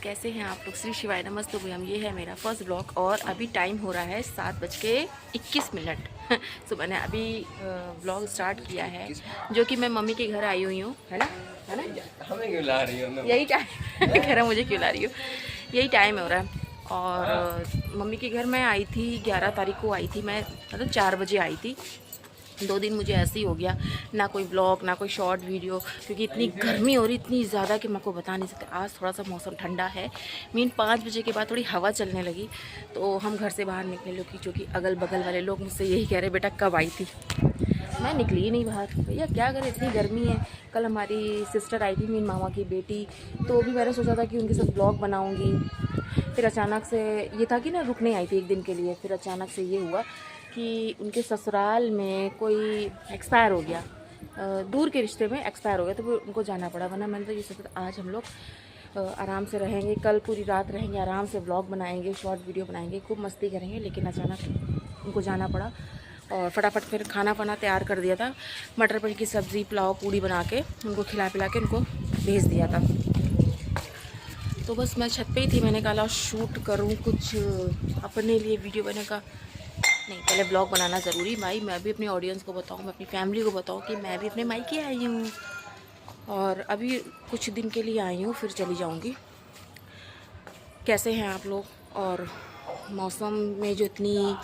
कैसे हैं आप लोग। श्री शिवाय नमस्ते भैया। ये है मेरा फर्स्ट ब्लॉग और अभी टाइम हो रहा है 7:21। सो मैंने अभी ब्लॉग स्टार्ट किया है, जो कि मैं मम्मी के घर आई हुई हूँ, है ना हमें क्यों ला रही हो? यही टाइम कह रहा मुझे क्यों ला रही हो, यही टाइम हो रहा है। और मम्मी के घर मैं आई थी 11 तारीख को आई थी मैं, मतलब 4 बजे आई थी। 2 दिन मुझे ऐसे ही हो गया, ना कोई ब्लॉग ना कोई शॉर्ट वीडियो, क्योंकि इतनी गर्मी हो रही इतनी ज़्यादा कि मैं को बता नहीं सकते। आज थोड़ा सा मौसम ठंडा है, मीन 5 बजे के बाद थोड़ी हवा चलने लगी तो हम घर से बाहर निकले लोग की, जो कि अगल बगल वाले लोग मुझसे यही कह रहे बेटा कब आई थी। मैं निकली ही नहीं बाहर, भैया क्या करें इतनी गर्मी है। कल हमारी सिस्टर आई थी, मीन मामा की बेटी, तो भी मैंने सोचा था कि उनके साथ ब्लॉग बनाऊँगी। फिर अचानक से ये था कि ना रुकने आई थी एक दिन के लिए, फिर अचानक से ये हुआ कि उनके ससुराल में कोई एक्सपायर हो गया, दूर के रिश्ते में एक्सपायर हो गया, तो फिर उनको जाना पड़ा। वरना मैंने तो ये सोचा आज हम लोग आराम से रहेंगे, कल पूरी रात रहेंगे, आराम से व्लॉग बनाएंगे, शॉर्ट वीडियो बनाएंगे, खूब मस्ती करेंगे। लेकिन अचानक उनको जाना पड़ा और फटाफट फिर खाना वाना तैयार कर दिया था। मटर पनीर की सब्ज़ी, पुलाव, पूड़ी बना के उनको खिला पिला के उनको भेज दिया था। तो बस मैं छत पे ही थी, मैंने कहा शूट करूँ कुछ अपने लिए वीडियो बने का। नहीं, पहले ब्लॉग बनाना ज़रूरी भाई, मैं भी अपनी ऑडियंस को बताऊँ, मैं अपनी फैमिली को बताऊँ कि मैं भी अपने मायके आई हूँ और अभी कुछ दिन के लिए आई हूँ, फिर चली जाऊँगी। कैसे हैं आप लोग। और मौसम में जो इतनी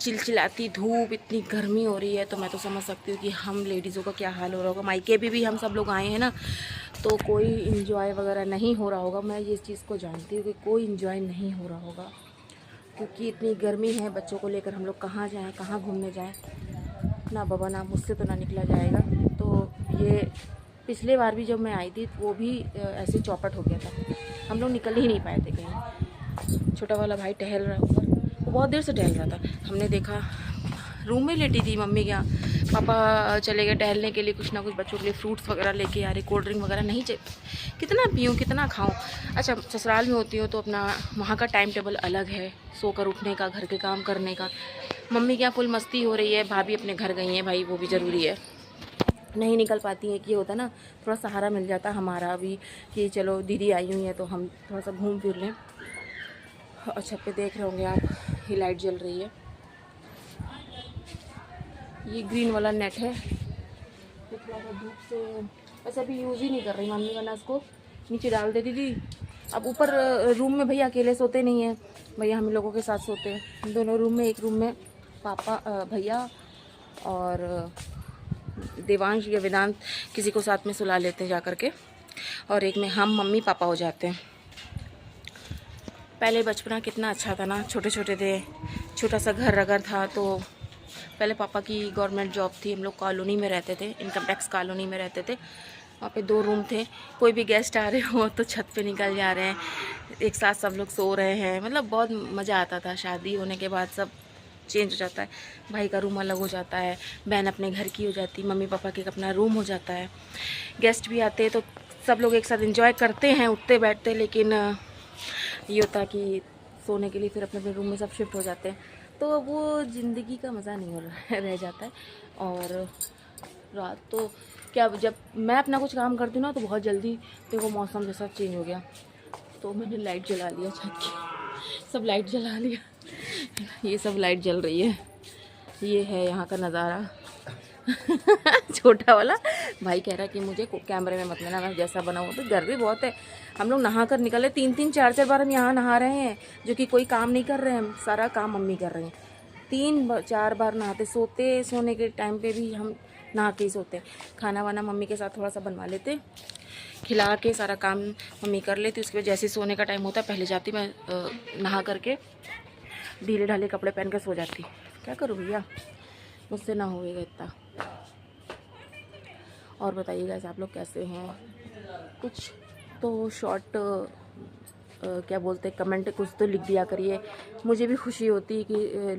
चिलचिलाती धूप, इतनी गर्मी हो रही है, तो मैं तो समझ सकती हूँ कि हम लेडीज़ों का क्या हाल हो रहा होगा। मायके भी हम सब लोग आए हैं ना, तो कोई इन्जॉय वगैरह नहीं हो रहा होगा। मैं ये चीज़ को जानती हूँ कि कोई इन्जॉय नहीं हो रहा होगा, क्योंकि इतनी गर्मी है। बच्चों को लेकर हम लोग कहाँ जाएं, कहाँ घूमने जाएं। ना बाबा ना मुझसे तो ना निकला जाएगा। तो ये पिछले बार भी जब मैं आई थी वो भी ऐसे चौपट हो गया था, हम लोग निकल ही नहीं पाए थे कहीं। छोटा वाला भाई टहल रहा ऊपर, वो बहुत देर से टहल रहा था, हमने देखा। रूम में लेटी थी मम्मी के यहाँ, पापा चले गए टहलने के लिए, कुछ ना कुछ बच्चों के लिए फ्रूट्स वगैरह लेके आ रहे, कोल्ड ड्रिंक वगैरह नहीं चाहिए, कितना पीऊँ कितना खाऊँ। अच्छा, ससुराल में होती हूँ तो अपना वहाँ का टाइम टेबल अलग है, सोकर उठने का, घर के काम करने का। मम्मी के यहाँ फुल मस्ती हो रही है, भाभी अपने घर गई हैं, भाई वो भी ज़रूरी है, नहीं निकल पाती हैं कि ये होता ना, थोड़ा सहारा मिल जाता हमारा भी कि चलो दीदी आई हुई है तो हम थोड़ा सा घूम फिर लें। और छत पे देख रहे होंगे आप, ये लाइट जल रही है, ये ग्रीन वाला नेट है, तो थोड़ा सा धूप से वैसे अभी यूज़ ही नहीं कर रही मम्मी, वरना इसको नीचे डाल देती थी। अब ऊपर रूम में भैया अकेले सोते नहीं हैं, भैया हम लोगों के साथ सोते हैं दोनों रूम में। एक रूम में पापा भैया और देवांश या वेदांत किसी को साथ में सुला लेते हैं जा कर के, और एक में हम मम्मी पापा हो जाते हैं। पहले बचपना कितना अच्छा था ना, छोटे छोटे थे, छोटा सा घर अगर था। तो पहले पापा की गवर्नमेंट जॉब थी, हम लोग कॉलोनी में रहते थे, इनकम टैक्स कॉलोनी में रहते थे। वहाँ पे 2 रूम थे, कोई भी गेस्ट आ रहे हो तो छत पे निकल जा रहे हैं, एक साथ सब लोग सो रहे हैं, मतलब बहुत मज़ा आता था। शादी होने के बाद सब चेंज हो जाता है, भाई का रूम अलग हो जाता है, बहन अपने घर की हो जाती, मम्मी पापा के अपना रूम हो जाता है। गेस्ट भी आते हैं तो सब लोग एक साथ एंजॉय करते हैं, उठते बैठते, लेकिन ये होता है कि सोने के लिए फिर अपने अपने रूम में सब शिफ्ट हो जाते हैं, तो वो ज़िंदगी का मज़ा नहीं हो रह जाता है। और रात तो क्या, जब मैं अपना कुछ काम करती हूँ ना तो बहुत जल्दी देखो मौसम जैसा चेंज हो गया, तो मैंने लाइट जला लिया छत की, सब लाइट जला लिया। ये सब लाइट जल रही है, ये है यहाँ का नज़ारा। छोटा वाला भाई कह रहा है कि मुझे कैमरे में मत लेना, मैं जैसा बना हुआ। तो गर्मी बहुत है, हम लोग नहा कर निकले, 3-3 4-4 बार हम यहाँ नहा रहे हैं, जो कि कोई काम नहीं कर रहे हैं, सारा काम मम्मी कर रहे हैं। 3-4 बार नहाते, सोने के टाइम पे भी हम नहा के ही सोते। खाना वाना मम्मी के साथ थोड़ा सा बनवा लेते, खिला के सारा काम मम्मी कर लेती। उसके बाद जैसे सोने का टाइम होता है पहले जाती मैं नहा करके, ढीले ढाले कपड़े पहन कर सो जाती। क्या करूँ भैया, मुझसे ना होएगा इतना। और बताइएगा आप लोग कैसे हैं, कुछ तो शॉर्ट क्या बोलते हैं कमेंट कुछ तो लिख दिया करिए, मुझे भी खुशी होती है कि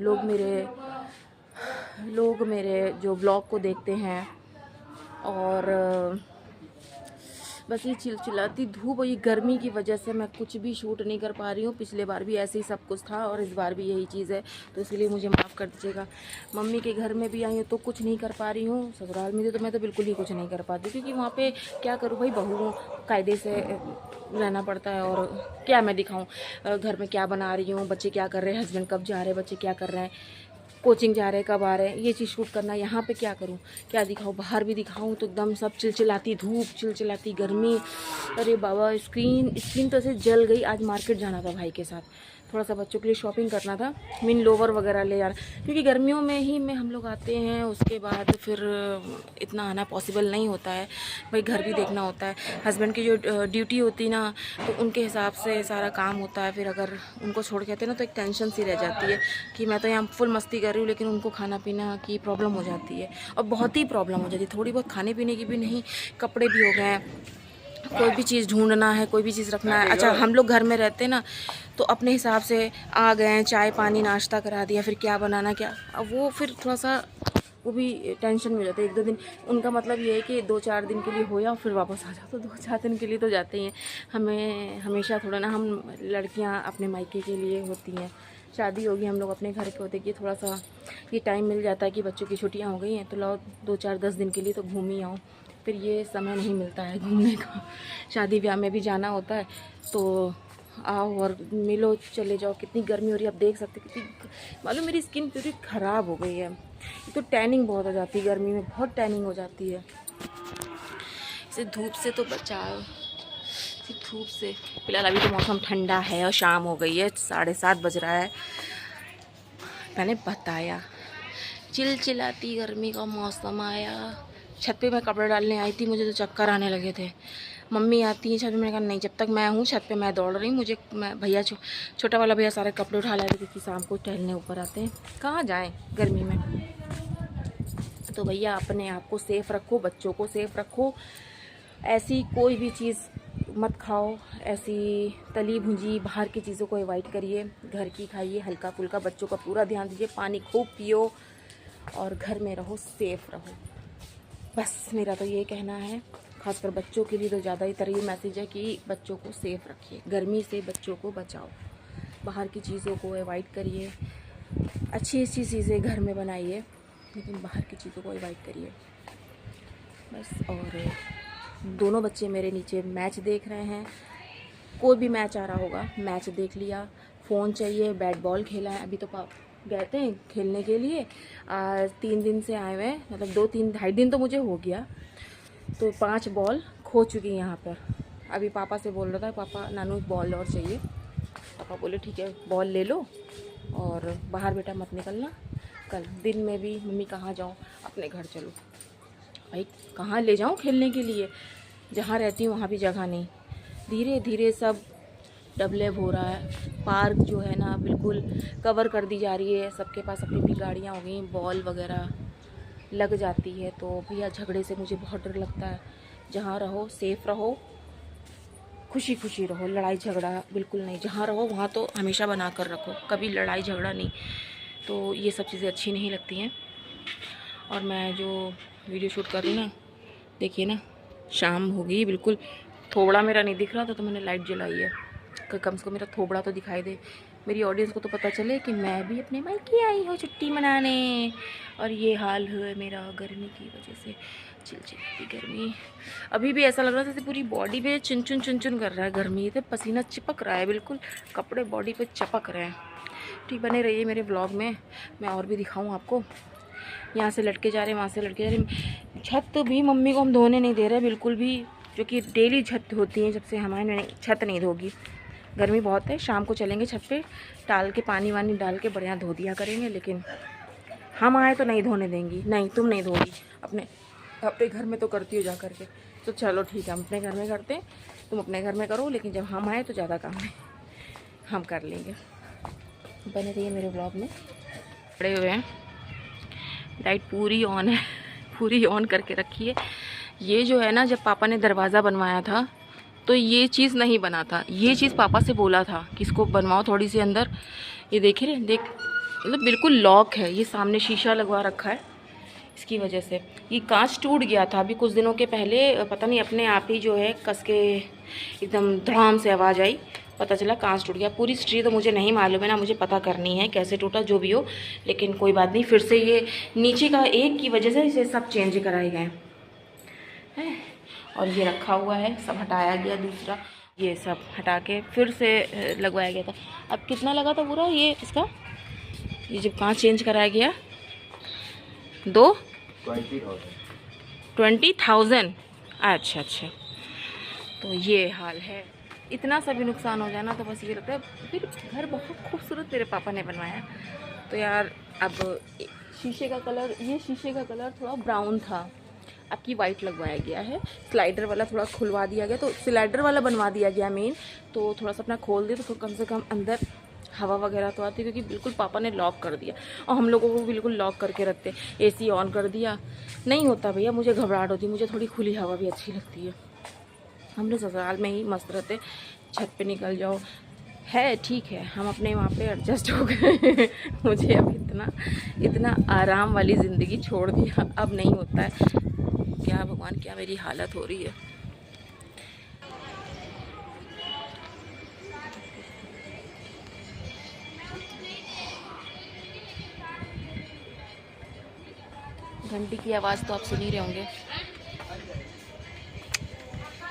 लोग मेरे जो ब्लॉग को देखते हैं और बस ये चिलचिलाती धूप और ये गर्मी की वजह से मैं कुछ भी शूट नहीं कर पा रही हूँ। पिछले बार भी ऐसे ही सब कुछ था और इस बार भी यही चीज़ है, तो इसलिए मुझे माफ़ कर दीजिएगा। मम्मी के घर में भी आई हूँ तो कुछ नहीं कर पा रही हूँ, ससुराल में तो मैं तो बिल्कुल ही कुछ नहीं कर पाती, क्योंकि वहाँ पे क्या करूँ भाई, बहू हूँ, कायदे से रहना पड़ता है। और क्या मैं दिखाऊँ घर में क्या बना रही हूँ, बच्चे क्या कर रहे हैं, हस्बैंड कब जा रहे हैं, बच्चे क्या कर रहे हैं, कोचिंग जा रहे हैं, कब आ रहे हैं, ये चीज़ शूट करना। यहाँ पे क्या करूँ, क्या दिखाऊँ, बाहर भी दिखाऊँ तो एकदम सब चिलचिलाती धूप, चिलचिलाती गर्मी। अरे बाबा, स्किन तो ऐसे जल गई। आज मार्केट जाना था भाई के साथ, थोड़ा सा बच्चों के लिए शॉपिंग करना था, मिन लोवर वगैरह ले यार, क्योंकि गर्मियों में ही में हम लोग आते हैं, उसके बाद फिर इतना आना पॉसिबल नहीं होता है भाई, घर भी देखना होता है। हस्बैंड की जो ड्यूटी होती ना, तो उनके हिसाब से सारा काम होता है। फिर अगर उनको छोड़ के आते ना तो एक टेंशन सी रह जाती है कि मैं तो यहाँ फुल मस्ती कर रही हूँ, लेकिन उनको खाना पीना की प्रॉब्लम हो जाती है, और बहुत ही प्रॉब्लम हो जाती है। थोड़ी बहुत खाने पीने की भी नहीं, कपड़े भी हो गए हैं, कोई भी चीज़ ढूंढना है, कोई भी चीज़ रखना है। अच्छा, हम लोग घर में रहते ना तो अपने हिसाब से आ गए, चाय पानी नाश्ता करा दिया, फिर क्या बनाना क्या, अब वो फिर थोड़ा सा वो भी टेंशन में हो जाता है। 1-2 दिन उनका मतलब ये है कि 2-4 दिन के लिए हो जाओ फिर वापस आ जाओ, तो 2-4 दिन के लिए तो जाते ही हैं। हमें हमेशा थोड़ा ना, हम लड़कियां अपने मायके के लिए होती हैं, शादी होगी हम लोग अपने घर के होते कि थोड़ा सा ये टाइम मिल जाता है कि बच्चों की छुट्टियां हो गई हैं तो लाओ 2-4-10 दिन के लिए तो घूम ही आओ। फिर ये समय नहीं मिलता है घूमने का, शादी ब्याह में भी जाना होता है, तो आओ और मिलो, चले जाओ। कितनी गर्मी हो रही है, आप देख सकते कितनी, मालूम मेरी स्किन पूरी ख़राब हो गई है। एक तो टैनिंग बहुत हो जाती है गर्मी में, बहुत टैनिंग हो जाती है। इसे धूप से तो बचाओ, धूप से। फिलहाल अभी तो मौसम ठंडा है और शाम हो गई है, 7:30 बज रहा है। मैंने बताया चिलचिलाती गर्मी का मौसम आया। छत पे मैं कपड़े डालने आई थी, मुझे तो चक्कर आने लगे थे। मम्मी आती है छत पे, मैंने कहा नहीं, जब तक मैं हूँ छत पे मैं दौड़ रही हूँ, मुझे मैं भैया छोटा वाला भैया सारे कपड़े उठा लाए थे क्योंकि शाम को टहलने ऊपर आते हैं, कहाँ जाएं गर्मी में। तो भैया अपने आप को सेफ़ रखो, बच्चों को सेफ़ रखो, ऐसी कोई भी चीज़ मत खाओ, ऐसी तली भुंजी बाहर की चीज़ों को अवॉइड करिए, घर की खाइए, हल्का फुल्का, बच्चों का पूरा ध्यान दीजिए, पानी खूब पियो और घर में रहो, सेफ़ रहो। बस मेरा तो ये कहना है, खासकर बच्चों के लिए तो ज़्यादा ही तरह मैसेज है कि बच्चों को सेफ़ रखिए, गर्मी से बच्चों को बचाओ, बाहर की चीज़ों को अवॉइड करिए, अच्छी अच्छी चीज़ें घर में बनाइए, लेकिन बाहर की चीज़ों को अवॉइड करिए बस। और दोनों बच्चे मेरे नीचे मैच देख रहे हैं, कोई भी मैच आ रहा होगा, मैच देख लिया, फ़ोन चाहिए, बैट बॉल खेला है। अभी तो गए थे खेलने के लिए, 3 दिन से आए हुए हैं, मतलब 2-3-2.5 दिन तो मुझे हो गया, तो 5 बॉल खो चुकी हैं यहाँ पर। अभी पापा से बोल रहा था, पापा नानू एक बॉल और चाहिए, पापा बोले ठीक है बॉल ले लो और बाहर बेटा मत निकलना, कल दिन में भी मम्मी कहाँ जाऊँ, अपने घर चलो। भाई कहाँ ले जाऊँ खेलने के लिए, जहाँ रहती हूँ वहाँ भी जगह नहीं। धीरे धीरे सब डेवलप हो रहा है, पार्क जो है ना बिल्कुल कवर कर दी जा रही है, सबके पास अपनी अपनी गाड़ियाँ हो गई, बॉल वगैरह लग जाती है। तो भैया झगड़े से मुझे बहुत डर लगता है, जहाँ रहो सेफ़ रहो, खुशी खुशी रहो, लड़ाई झगड़ा बिल्कुल नहीं, जहाँ रहो वहाँ तो हमेशा बना कर रखो, कभी लड़ाई झगड़ा नहीं। तो ये सब चीज़ें अच्छी नहीं लगती हैं। और मैं जो वीडियो शूट कर रही हूँ ना, देखिए ना शाम हो गई, बिल्कुल थोबड़ा मेरा नहीं दिख रहा था तो मैंने लाइट जलाई है कि कम से कम मेरा थोबड़ा तो दिखाई दे, मेरी ऑडियंस को तो पता चले कि मैं भी अपने मायके आई हूँ छुट्टी मनाने। और ये हाल है मेरा गर्मी की वजह से, चिलचिलाती गर्मी। अभी भी ऐसा लग रहा था जैसे पूरी बॉडी पे चुन चुन कर रहा है गर्मी से, पसीना चिपक रहा है, बिल्कुल कपड़े बॉडी पे चपक रहे हैं। ठीक, बने रहिए मेरे व्लॉग में, मैं और भी दिखाऊँ आपको। यहाँ से लटके जा रहे हैं, वहाँ से लटके जा रहे हैं। छत भी मम्मी को हम धोने नहीं दे रहे बिल्कुल भी, जो कि डेली छत होती है, जब से हमारे छत नहीं धोगी, गर्मी बहुत है। शाम को चलेंगे छत पे, डाल के पानी वानी डाल के बढ़िया धो दिया करेंगे, लेकिन हम आए तो नहीं धोने देंगी। नहीं तुम नहीं धोगी, अपने घर में तो करती हो जा करके, तो चलो ठीक है हम अपने घर में करते हैं, तुम अपने घर में करो, लेकिन जब हम आए तो ज़्यादा काम है, हम कर लेंगे। बने रहिए मेरे ब्लॉग में। पड़े हुए हैं, लाइट पूरी ऑन है, पूरी ऑन करके रखी है। ये जो है ना, जब पापा ने दरवाज़ा बनवाया था तो ये चीज़ नहीं बना था, ये चीज़ पापा से बोला था कि इसको बनवाओ थोड़ी सी अंदर। ये देख रहे, देख मतलब बिल्कुल लॉक है, ये सामने शीशा लगवा रखा है, इसकी वजह से ये कांच टूट गया था अभी कुछ दिनों के पहले, पता नहीं अपने आप ही जो है कस के एकदम धड़ाम से आवाज़ आई, पता चला कांच टूट गया। पूरी हिस्ट्री तो मुझे नहीं मालूम है ना, मुझे पता करनी है कैसे टूटा जो भी हो, लेकिन कोई बात नहीं। फिर से ये नीचे का एक की वजह से इसे सब चेंज कराए गए हैं और ये रखा हुआ है, सब हटाया गया, दूसरा ये सब हटा के फिर से लगवाया गया था। अब कितना लगा था पूरा ये इसका, ये जब कांच चेंज कराया गया 20,000। अच्छा अच्छा, तो ये हाल है। इतना सा भी नुकसान हो जाए ना तो बस ये लगता है। फिर घर बहुत खूबसूरत मेरे पापा ने बनवाया तो यार। अब शीशे का कलर, ये शीशे का कलर थोड़ा ब्राउन था, अब की वाइट लगवाया गया है। स्लाइडर वाला थोड़ा खुलवा दिया गया, तो स्लाइडर वाला बनवा दिया गया मेन, तो थोड़ा सा अपना खोल दे तो कम से कम अंदर हवा वगैरह तो आती, क्योंकि बिल्कुल पापा ने लॉक कर दिया और हम लोगों को बिल्कुल लॉक करके रखते। एसी ऑन कर दिया, नहीं होता भैया, मुझे घबराहट होती, मुझे थोड़ी खुली हवा भी अच्छी लगती है। हम लोग ससुराल में ही मस्त रहते, छत पे निकल जाओ है ठीक है, हम अपने वहाँ पे एडजस्ट हो गए। मुझे अब इतना आराम वाली ज़िंदगी छोड़ दिया, अब नहीं होता है। क्या भगवान, क्या मेरी हालत हो रही है। घंटी की आवाज़ तो आप सुन ही रहे होंगे।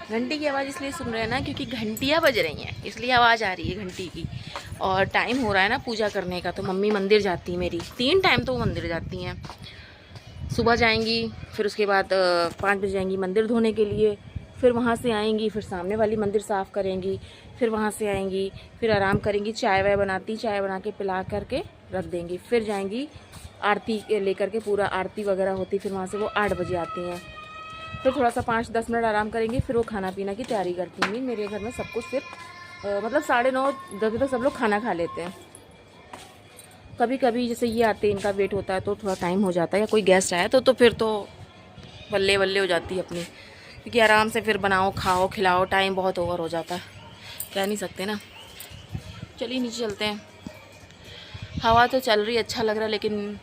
घंटी की आवाज़ इसलिए सुन रहे हैं ना क्योंकि घंटियाँ बज रही हैं, इसलिए आवाज़ आ रही है घंटी की। और टाइम हो रहा है ना पूजा करने का, तो मम्मी मंदिर जाती है मेरी, 3 टाइम तो वो मंदिर जाती हैं। सुबह जाएंगी, फिर उसके बाद 5 बजे जाएंगी मंदिर धोने के लिए, फिर वहाँ से आएंगी, फिर सामने वाली मंदिर साफ़ करेंगी, फिर वहाँ से आएंगी, फिर आराम करेंगी, चाय वाय बनाती, चाय बना के पिला करके रख देंगी, फिर जाएंगी आरती लेकर के, पूरा आरती वगैरह होती, फिर वहाँ से वो 8 बजे आती हैं। फिर थोड़ा सा 5-10 मिनट आराम करेंगे, फिर वो खाना पीना की तैयारी करती हैं। मेरे घर में सब कुछ फिर मतलब 9:30-10 बजे तक सब लोग खाना खा लेते हैं। कभी कभी जैसे ये आते हैं, इनका वेट होता है तो थोड़ा टाइम हो जाता है, या कोई गेस्ट आया तो फिर तो बल्ले बल्ले हो जाती है अपनी, क्योंकि आराम से फिर बनाओ, खाओ, खिलाओ, टाइम बहुत ओवर हो जाता है, कह नहीं सकते ना। चलिए नीचे चलते हैं। हवा तो चल रही, अच्छा लग रहा है, लेकिन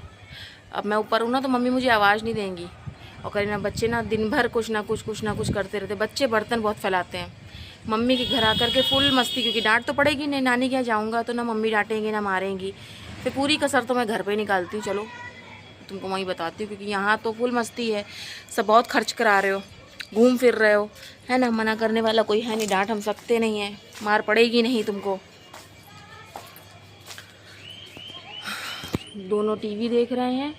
अब मैं ऊपर हूँ ना तो मम्मी मुझे आवाज़ नहीं देंगी। और करीना बच्चे ना दिन भर कुछ ना कुछ करते रहते। बच्चे बर्तन बहुत फैलाते हैं। मम्मी के घर आकर के फुल मस्ती, क्योंकि डांट तो पड़ेगी नहीं, नानी के यहाँ जाऊँगा तो ना मम्मी डांटेंगी ना मारेंगी, फिर पूरी कसर तो मैं घर पे ही निकालती हूँ। चलो तुमको वहीं बताती हूँ, क्योंकि यहाँ तो फुल मस्ती है, सब बहुत खर्च करा रहे हो, घूम फिर रहे हो, है ना, मना करने वाला कोई है नहीं, डांट हम सकते नहीं हैं, मार पड़ेगी नहीं तुमको। दोनों टीवी देख रहे हैं,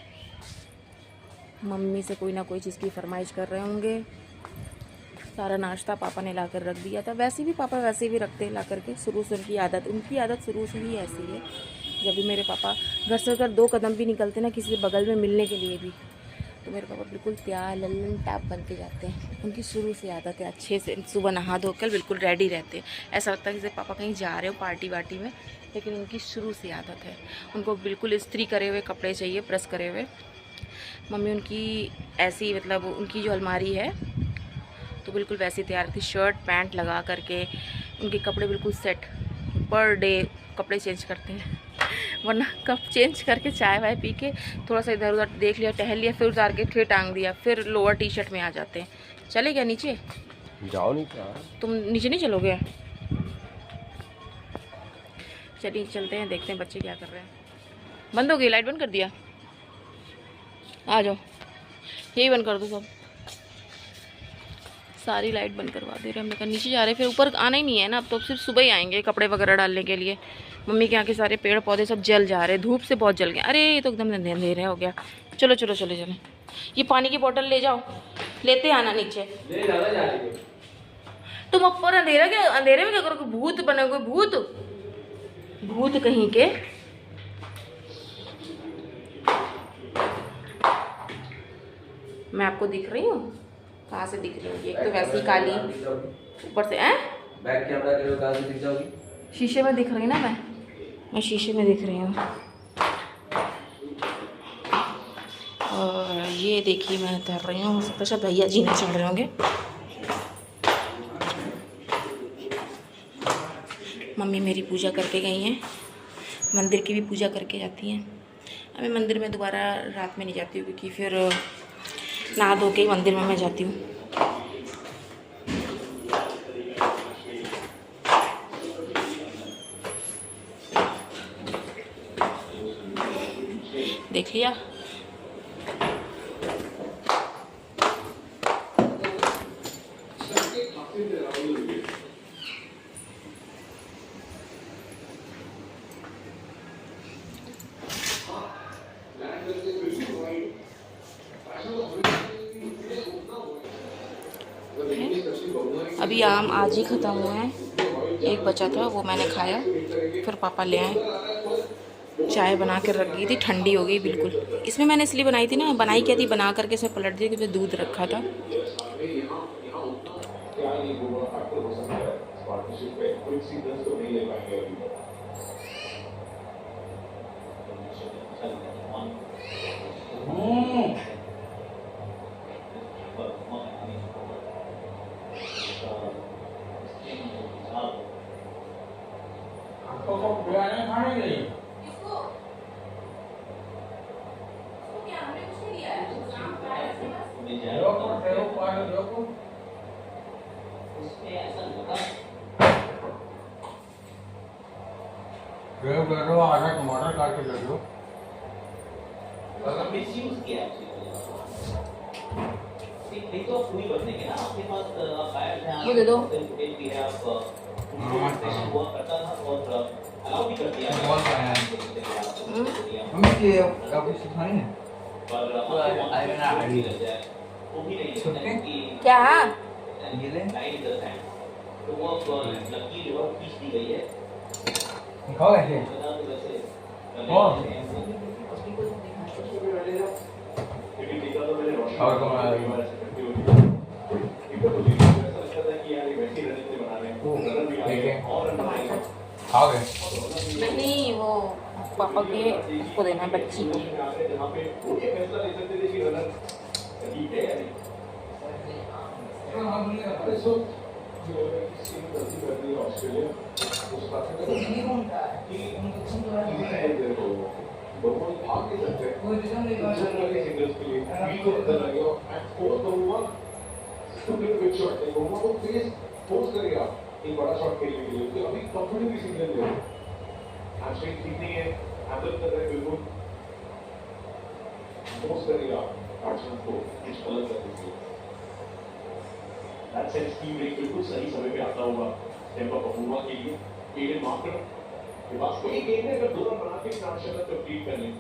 मम्मी से कोई ना कोई चीज़ की फरमाइश कर रहे होंगे। सारा नाश्ता पापा ने ला कर रख दिया था, वैसे भी पापा वैसे भी रखते हैं ला करके, शुरू से उनकी आदत शुरू से ही ऐसी है। जब भी मेरे पापा घर से अगर 2 कदम भी निकलते ना किसी से बगल में मिलने के लिए भी, तो मेरे पापा बिल्कुल तैयार लल्लन टाप बन के जाते हैं। उनकी शुरू से आदत है, अच्छे से सुबह नहा धोकर बिल्कुल रेडी रहते हैं। ऐसा लगता है जैसे पापा कहीं जा रहे हो पार्टी वार्टी में, लेकिन उनकी शुरू से आदत है, उनको बिल्कुल इस्त्री करे हुए कपड़े चाहिए, प्रेस करे हुए। मम्मी उनकी ऐसी, मतलब उनकी जो अलमारी है तो बिल्कुल वैसी तैयार थी, शर्ट पैंट लगा करके, उनके कपड़े बिल्कुल सेट, पर डे कपड़े चेंज करते हैं, वरना कप चेंज करके चाय वाय पी के थोड़ा सा इधर उधर देख लिया, टहल लिया, फिर उतार के फिर टांग दिया, फिर लोअर टी शर्ट में आ जाते हैं। चले क्या नीचे? जाओ नहीं, तुम नीचे नहीं चलोगे? चलिए चलते हैं, देखते हैं बच्चे क्या कर रहे हैं। बंद हो गई लाइट? बंद कर दिया? आ जाओ, यही बंद कर दो सब, सारी लाइट बंद करवा दे रहे हैं। हमने कहा नीचे जा रहे हैं, फिर ऊपर आना ही नहीं है ना, अब तो सिर्फ सुबह ही आएंगे कपड़े वगैरह डालने के लिए। मम्मी के यहाँ के सारे पेड़ पौधे सब जल जा रहे हैं, धूप से बहुत जल गए। अरे ये तो एकदम अंधेरा हो गया। चलो चलो चले चले, ये पानी की बोतल ले जाओ, लेते आना नीचे। तुम ऊपर अंधेरा के, अंधेरे में क्या करोगे? भूत बनोगे, भूत भूत कहीं के। मैं आपको दिख रही हूँ? कहाँ से दिख रही हूँ? एक तो वैसी काली, ऊपर से बैक कैमरा करो, कहाँ से दिख जाओगी? शीशे में दिख रही ना, मैं शीशे में दिख रही हूँ। और ये देखिए मैं उतर रही हूँ, सब शायद भैया जी नहीं चढ़ रहे होंगे। मम्मी मेरी पूजा करके गई हैं, मंदिर की भी पूजा करके जाती हैं। मैं मंदिर में दोबारा रात में नहीं जाती हूँ, क्योंकि फिर नहा धो के ही मंदिर में मैं जाती हूँ। देख लिया। अभी आम आज ही ख़त्म हुए हैं, एक बचा था वो मैंने खाया, फिर पापा ले आए। चाय बना कर रख गई थी, ठंडी हो गई बिल्कुल। इसमें मैंने इसलिए बनाई थी ना, बनाई क्या थी, बना करके इसमें पलट दी क्योंकि दूध रखा था। आधा टमाटर काट के दे दो। मिसयूज किया नहीं तो आप पूरी बदलेंगे ना, आपके पास आप गायब हैं, वो दे दो। फुटेज भी है, आप हुआ करता था और अलाउ भी कर दिया बहुत आया है। हम ये काफी सिखाई है। पर आएगा ना आईडी लग जाए वो भी नहीं है कि क्या ये ले लाइन इधर है, तो वो अब लकी रिवर खींच दी गई है। खाओ ऐसे बता दो वैसे और तुम्हारा खाओगे नहीं, वो पापा के उसको देना है, बच्ची को। एक बड़ा शॉट खेलने के लिए अभी कंफर्टेबली सिग्नल दे हैमस्ट्रिंग ठीक नहीं है, हैंडल कर रहे हैं बिल्कुल, फोर्स करेगा बैट्समैन को कुछ अलग करने के लिए। दैट सेंस टीम एक बिल्कुल सही समय पे आता होगा टेम्पा पहुंचने के लिए। एडन मार्कर के पास कोई गेम है, अगर 2 रन बना के ट्रांसफर कंप्लीट कर लें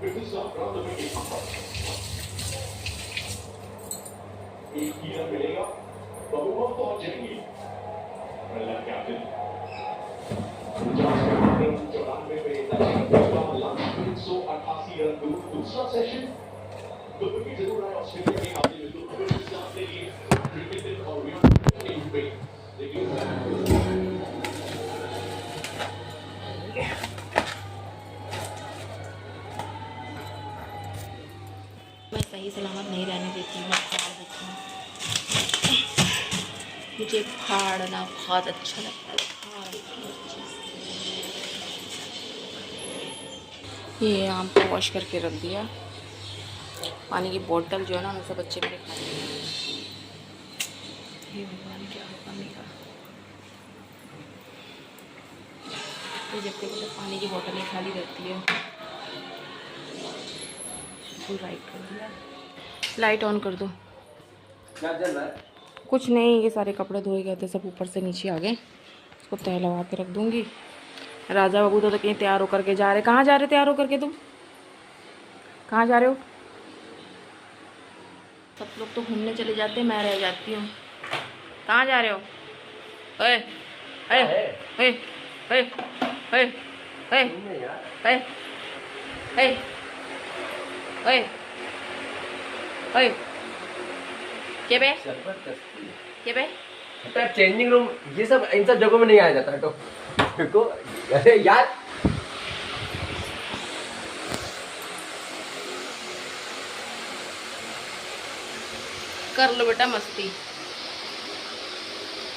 फिर से साफ राउंड में एक ही रन मिलेगा तो वो पहुंच जाएंगे। कैप्टन 94 पे 188 रन दूसरा सेशन तो भी जरूर आया ऑस्ट्रेलिया के खाते में, तो अपने लिए क्रिकेट और लेकिन मैं सही सलामत नहीं रहने देती हूँ, फाड़ देती हूँ। मुझे फाड़ना बहुत अच्छा लगता है, ये आम को वॉश करके रख दिया। पानी की बोतल जो है ना, हमेशा बच्चे मेरे खाते हैं। ये भगवान क्या होगा मेरा, तो जब तक तो पानी की बोतल ही खाली रहती है। फुल लाइट कर दिया, लाइट ऑन कर दो। क्या चल रहा है? कुछ नहीं, ये सारे कपड़े धोए गए थे, सब ऊपर से नीचे आ गए। इसको तह लगा के रख दूँगी। राजा बाबू तो कहीं तैयार होकर के जा रहे। कहाँ जा रहे तैयार होकर के? तुम कहाँ जा रहे हो? सब लोग तो घूमने चले जाते हैं, मैं रह जाती हूँ। कहाँ जा रहे हो? ओए ओए ओए ओए ओए ओए ओए ओए ओए क्या बे? क्या बे? चेंजिंग रूम ये सब इन सब जगहों में नहीं आया जाता तो को अरे यार कर लो बेटा मस्ती।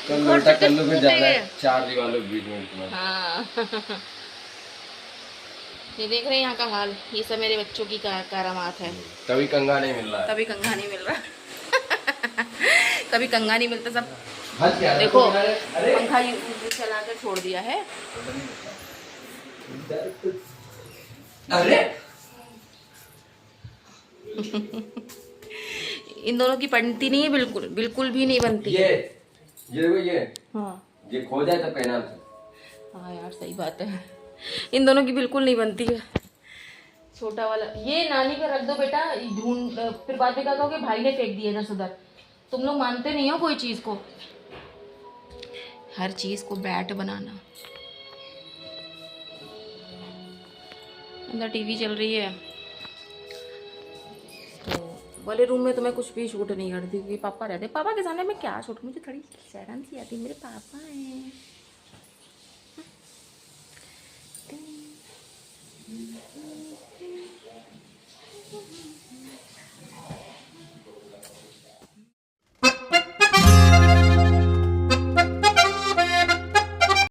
कर और लो फिर फिर ज्यादा है, 4 दीवारों के बीच में तुम्हारा। हाँ ये देख रहे हैं यहाँ का हाल, ये सब मेरे बच्चों की करामात है। तभी कंगा नहीं मिल रहा है। कभी कंघा नहीं मिल रहा कभी कंघा नहीं मिलता। सब हद क्या है? देखो अरे पंखा चला कर छोड़ दिया है। अरे इन दोनों की बनती नहीं है, बिल्कुल बिल्कुल भी नहीं बनती है। ये हाँ ये खो जाए तो कहना। हाँ यार सही बात है, इन दोनों की बिल्कुल नहीं बनती है। छोटा वाला ये नानी का रख दो बेटा, ढूंढ फिर बाद में क्या कहोगे भाई ने फेंक दिया इधर से उधर। तुम लोग मानते नहीं हो कोई चीज को, हर चीज को बैट बनाना। अंदर टीवी चल रही है, तो वाले रूम में तो मैं कुछ भी शूट नहीं करती क्योंकि पापा रहते। पापा के सामने मैं क्या शूट, मुझे थोड़ी शर्म सी आती है, मेरे पापा हैं।